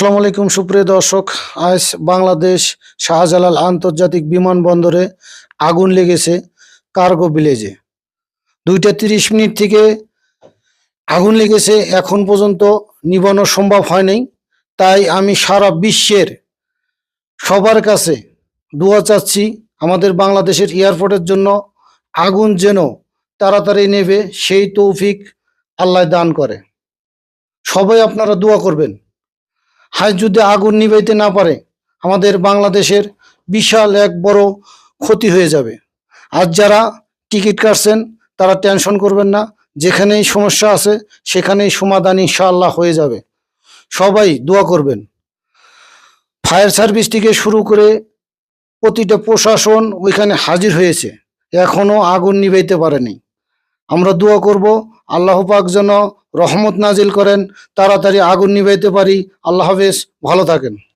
আসসালামু আলাইকুম সুপ্রিয় দর্শক। আজ বাংলাদেশ শাহজালাল আন্তর্জাতিক বিমানবন্দরে আগুন লেগেছে কার্গো ভিলেজে। 2টা 30 মিনিট থেকে আগুন লেগেছে, এখন পর্যন্ত নিভানো সম্ভব হয়নি। তাই আমি সারা বিশ্বের সবার কাছে দোয়া চাচ্ছি আমাদের বাংলাদেশের এয়ারপোর্টের জন্য, আগুন যেন তাড়াতাড়ি নেভে সেই তৌফিক আল্লাহ দান করে। সবাই আপনারা দোয়া করবেন। হাই যদি আগুন নিভাইতে না পারে আমাদের বাংলাদেশের বিশাল এক বড় ক্ষতি হয়ে যাবে। আর যারা টিকিট কাটছেন তারা টেনশন করবেন না, যেখানেই সমস্যা আছে সেখানেই সমাধান ইনশাআল্লাহ হয়ে যাবে। সবাই দোয়া করবেন। ফায়ার সার্ভিস থেকে শুরু করে প্রতিটা প্রশাসন ওইখানে হাজির হয়েছে, এখনো আগুন নিভাইতে পারেনি। আমরা দোয়া করব আল্লাহ পাক যেন রহমত নাজিল করেন, তাড়াতাড়ি আগুন নিভাইতে পারি। আল্লাহ হাফেজ, ভালো থাকেন।